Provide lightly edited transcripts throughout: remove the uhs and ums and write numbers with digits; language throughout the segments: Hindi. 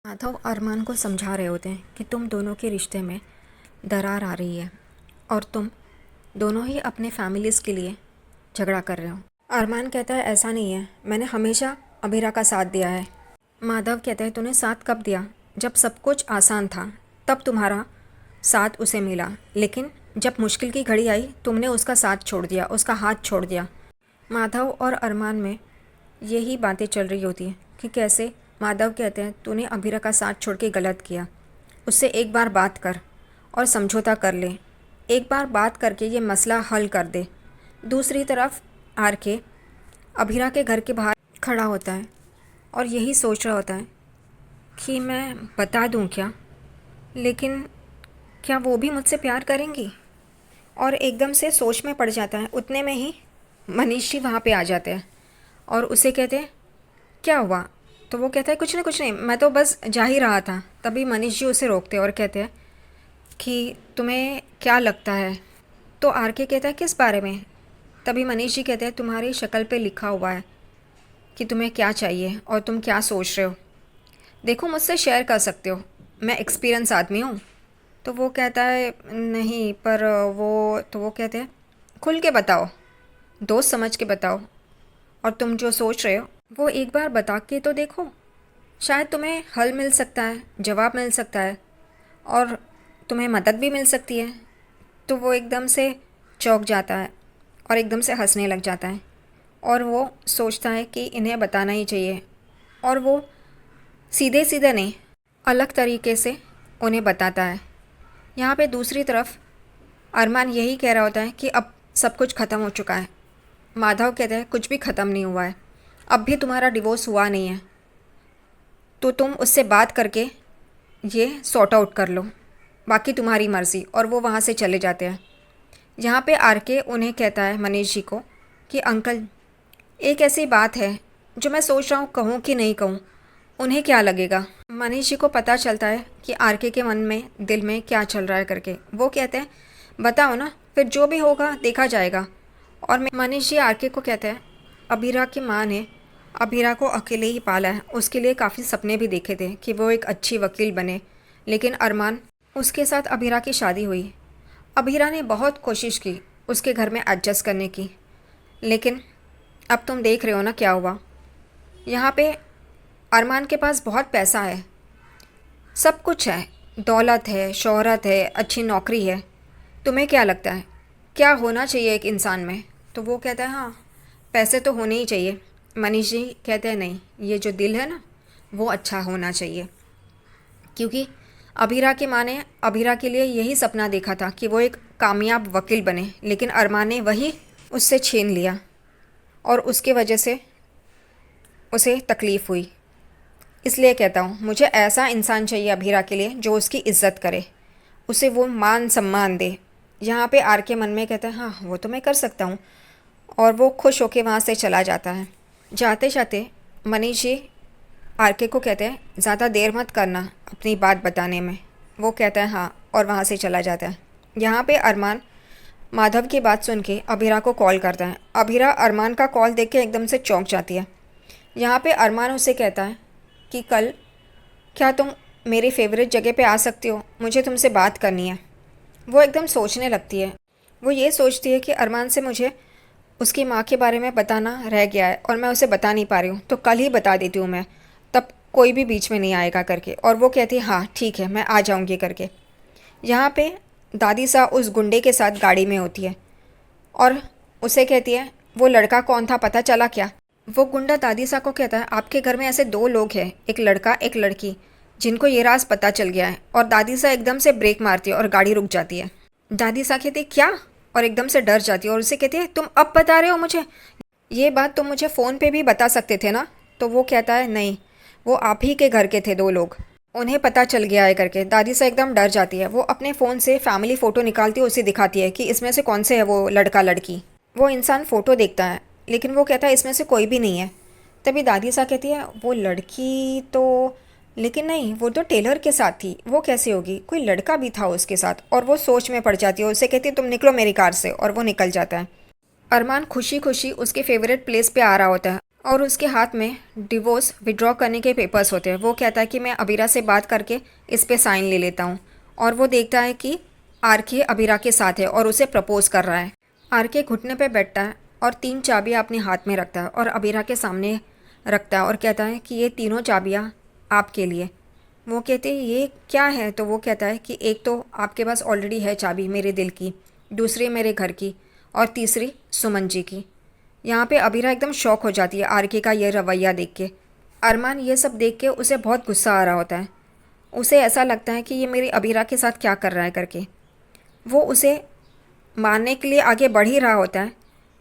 माधव अरमान को समझा रहे होते हैं कि तुम दोनों के रिश्ते में दरार आ रही है और तुम दोनों ही अपने फैमिलीज़ के लिए झगड़ा कर रहे हो। अरमान कहता है ऐसा नहीं है, मैंने हमेशा अभीरा का साथ दिया है। माधव कहता है तूने साथ कब दिया? जब सब कुछ आसान था तब तुम्हारा साथ उसे मिला, लेकिन जब मुश्किल की घड़ी आई तुमने उसका साथ छोड़ दिया, उसका हाथ छोड़ दिया। माधव और अरमान में यही बातें चल रही होती हैं कि कैसे माधव कहते हैं तूने अभीरा का साथ छोड़ के गलत किया, उससे एक बार बात कर और समझौता कर ले, एक बार बात करके ये मसला हल कर दे। दूसरी तरफ आर के अभीरा के घर के बाहर खड़ा होता है और यही सोच रहा होता है कि मैं बता दूं क्या, लेकिन क्या वो भी मुझसे प्यार करेंगी? और एकदम से सोच में पड़ जाता है। उतने में ही मनीष जी वहाँ पे आ जाते हैं और उसे कहते हैं क्या हुआ? तो वो कहता है कुछ नहीं, मैं तो बस जा ही रहा था। तभी मनीष जी उसे रोकते हैं और कहते हैं कि तुम्हें क्या लगता है? तो आर के कहता है किस बारे में? तभी मनीष जी कहते हैं तुम्हारी शक्ल पे लिखा हुआ है कि तुम्हें क्या चाहिए और तुम क्या सोच रहे हो। देखो मुझसे शेयर कर सकते हो, मैं एक्सपीरियंस आदमी हूँ। तो वो कहता है नहीं पर वो कहते हैं खुल के बताओ, दोस्त समझ के बताओ, और तुम जो सोच रहे हो वो एक बार बता के तो देखो, शायद तुम्हें हल मिल सकता है, जवाब मिल सकता है और तुम्हें मदद भी मिल सकती है। तो वो एकदम से चौंक जाता है और एकदम से हंसने लग जाता है और वो सोचता है कि इन्हें बताना ही चाहिए, और वो सीधे सीधे नहीं अलग तरीके से उन्हें बताता है। यहाँ पे दूसरी तरफ अरमान यही कह रहा होता है कि अब सब कुछ ख़त्म हो चुका है। माधव कहते हैं कुछ भी ख़त्म नहीं हुआ है, अब भी तुम्हारा डिवोर्स हुआ नहीं है, तो तुम उससे बात करके ये सॉर्ट आउट कर लो, बाकी तुम्हारी मर्ज़ी। और वो वहाँ से चले जाते हैं। यहाँ पे आर के उन्हें कहता है मनीष जी को कि अंकल एक ऐसी बात है जो मैं सोच रहा हूँ कहूँ कि नहीं कहूँ, उन्हें क्या लगेगा? मनीष जी को पता चलता है कि आर के मन में दिल में क्या चल रहा है करके। वो कहते हैं बताओ ना, फिर जो भी होगा देखा जाएगा। और मनीष जी आर के को कहते हैं अभीरा की माँ ने अभीरा को अकेले ही पाला है, उसके लिए काफ़ी सपने भी देखे थे कि वो एक अच्छी वकील बने, लेकिन अरमान उसके साथ अभीरा की शादी हुई। अभीरा ने बहुत कोशिश की उसके घर में एडजस्ट करने की, लेकिन अब तुम देख रहे हो ना क्या हुआ। यहाँ पे अरमान के पास बहुत पैसा है, सब कुछ है, दौलत है, शोहरत है, अच्छी नौकरी है। तुम्हें क्या लगता है क्या होना चाहिए एक इंसान में? तो वो कहता है हाँ पैसे तो होने ही चाहिए। मनीष जी कहते हैं नहीं, ये जो दिल है ना वो अच्छा होना चाहिए, क्योंकि अभीरा की माँ ने अभीरा के लिए यही सपना देखा था कि वो एक कामयाब वकील बने, लेकिन अरमान ने वही उससे छीन लिया और उसके वजह से उसे तकलीफ़ हुई। इसलिए कहता हूँ मुझे ऐसा इंसान चाहिए अभीरा के लिए जो उसकी इज़्ज़त करे, उसे वो मान सम्मान दे। यहाँ पे आर के मन में कहता है हाँ वो तो मैं कर सकता हूँ, और वो खुश होके वहाँ से चला जाता है। जाते जाते मनीष जी आर के को कहते हैं ज़्यादा देर मत करना अपनी बात बताने में। वो कहता है हाँ और वहाँ से चला जाता है। यहाँ पे अरमान माधव की बात सुन के अभीरा को कॉल करता है। अभीरा अरमान का कॉल देख के एकदम से चौंक जाती है। यहाँ पे अरमान उसे कहता है कि कल क्या तुम मेरी फेवरेट जगह पे आ सकती हो, मुझे तुमसे बात करनी है। वो एकदम सोचने लगती है। वो ये सोचती है कि अरमान से मुझे उसकी माँ के बारे में बताना रह गया है और मैं उसे बता नहीं पा रही हूँ, तो कल ही बता देती हूँ मैं, तब कोई भी बीच में नहीं आएगा करके। और वो कहती है हाँ ठीक है मैं आ जाऊँगी करके। यहाँ पे दादी सा उस गुंडे के साथ गाड़ी में होती है और उसे कहती है वो लड़का कौन था पता चला क्या? वो गुंडा दादी सा को कहता है आपके घर में ऐसे दो लोग हैं, एक लड़का एक लड़की, जिनको ये राज पता चल गया है। और दादी सा एकदम से ब्रेक मारती है और गाड़ी रुक जाती है। दादी सा कहती है क्या, और एकदम से डर जाती है और उसे कहती है तुम अब बता रहे हो मुझे ये बात, तुम मुझे फ़ोन पे भी बता सकते थे ना? तो वो कहता है नहीं, वो आप ही के घर के थे दो लोग, उन्हें पता चल गया है करके। दादी सा एकदम डर जाती है। वो अपने फ़ोन से फैमिली फ़ोटो निकालती है, उसे दिखाती है कि इसमें से कौन से है वो लड़का लड़की। वो इंसान फ़ोटो देखता है लेकिन वो कहता है इसमें से कोई भी नहीं है। तभी दादी सा कहती है वो लड़की तो, लेकिन नहीं वो तो टेलर के साथ थी, वो कैसे होगी, कोई लड़का भी था उसके साथ। और वो सोच में पड़ जाती है, उसे कहती है तुम निकलो मेरी कार से, और वो निकल जाता है। अरमान खुशी खुशी उसके फेवरेट प्लेस पे आ रहा होता है और उसके हाथ में डिवोर्स विड्रॉ करने के पेपर्स होते हैं। वो कहता है कि मैं अबीरा से बात करके इस पे साइन ले लेता हूँ। और वो देखता है कि आरके अबीरा के साथ है और उसे प्रपोज कर रहा है। आरके घुटने पे बैठता है और 3 चाबियाँ अपने हाथ में रखता है और अबीरा के सामने रखता है और कहता है कि ये तीनों चाबियाँ आपके लिए। वो कहते हैं ये क्या है? तो वो कहता है कि एक तो आपके पास ऑलरेडी है चाबी मेरे दिल की, दूसरी मेरे घर की और तीसरी सुमन जी की। यहाँ पे अबीरा एकदम शॉक हो जाती है आरके का ये रवैया देख के। अरमान ये सब देख के उसे बहुत गुस्सा आ रहा होता है। उसे ऐसा लगता है कि ये मेरी अबीरा के साथ क्या कर रहा है करके। वो उसे मारने के लिए आगे बढ़ ही रहा होता है।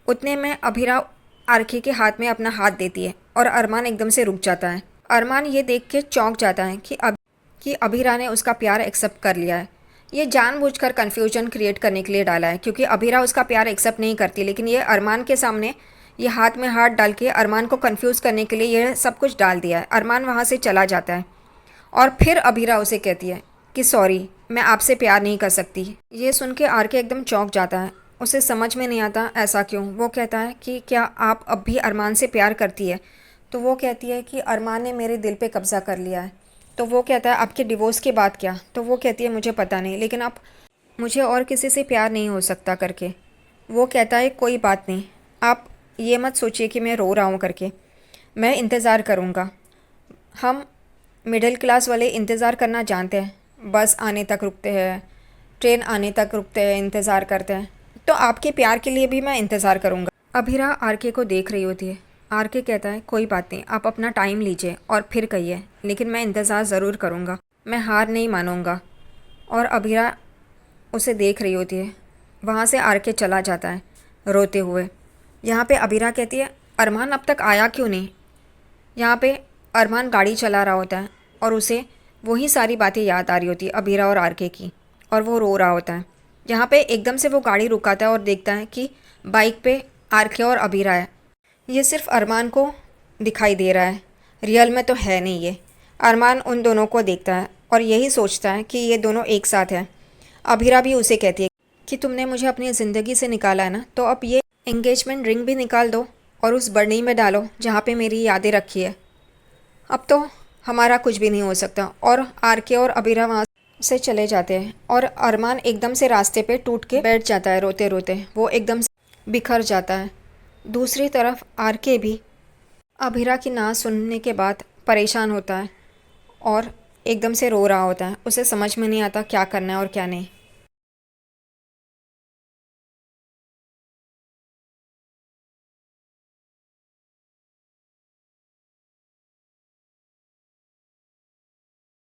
उतने में अबीरा आरके के हाथ में अपना हाथ देती है और अरमान एकदम से रुक जाता है। अरमान ये देख के चौंक जाता है कि अबीरा ने उसका प्यार एक्सेप्ट कर लिया है। ये जानबूझकर कन्फ्यूजन क्रिएट करने के लिए डाला है क्योंकि अबीरा उसका प्यार एक्सेप्ट नहीं करती, लेकिन ये अरमान के सामने ये हाथ में हाथ डाल के अरमान को कंफ्यूज करने के लिए ये सब कुछ डाल दिया है। अरमान वहाँ से चला जाता है और फिर अबीरा उसे कहती है कि सॉरी, मैं आपसे प्यार नहीं कर सकती। ये सुन के आरके एकदम चौंक जाता है। उसे समझ में नहीं आता ऐसा क्यों। वो कहता है कि क्या आप अब भी अरमान से प्यार करती है? तो वो कहती है कि अरमान ने मेरे दिल पे कब्ज़ा कर लिया है। तो वो कहता है आपके डिवोर्स के बाद क्या? तो वो कहती है मुझे पता नहीं, लेकिन अब मुझे और किसी से प्यार नहीं हो सकता करके। वो कहता है कोई बात नहीं, आप ये मत सोचिए कि मैं रो रहा हूँ करके, मैं इंतज़ार करूँगा। हम मिडिल क्लास वाले इंतज़ार करना जानते हैं, बस आने तक रुकते हैं, ट्रेन आने तक रुकते हैं, इंतज़ार करते हैं। तो आपके प्यार के लिए भी मैं इंतज़ार करूँगा। अभीरा आरके को देख रही होती है। आरके कहता है कोई बात नहीं, आप अपना टाइम लीजिए और फिर कहिए, लेकिन मैं इंतज़ार ज़रूर करूँगा, मैं हार नहीं मानूँगा। और अभीरा उसे देख रही होती है। वहाँ से आरके चला जाता है रोते हुए। यहाँ पे अभीरा कहती है अरमान अब तक आया क्यों नहीं? यहाँ पे अरमान गाड़ी चला रहा होता है और उसे वही सारी बातें याद आ रही होती है अभीरा और आरके की, और वो रो रहा होता है। यहाँ पे एकदम से वो गाड़ी रुकाता है और देखता है कि बाइक पे आरके और अभीरा है। ये सिर्फ अरमान को दिखाई दे रहा है, रियल में तो है नहीं ये। अरमान उन दोनों को देखता है और यही सोचता है कि ये दोनों एक साथ हैं। अभीरा भी उसे कहती है कि तुमने मुझे अपनी ज़िंदगी से निकाला है ना, तो अब ये एंगेजमेंट रिंग भी निकाल दो और उस बरनी में डालो जहाँ पे मेरी यादें रखी है। अब तो हमारा कुछ भी नहीं हो सकता। और आरके और अबीरा वहाँ से चले जाते हैं और अरमान एकदम से रास्ते पे टूट के बैठ जाता है रोते रोते। वो एकदम से बिखर जाता है। दूसरी तरफ आरके भी अबीरा की ना सुनने के बाद परेशान होता है और एकदम से रो रहा होता है। उसे समझ में नहीं आता क्या करना है और क्या नहीं।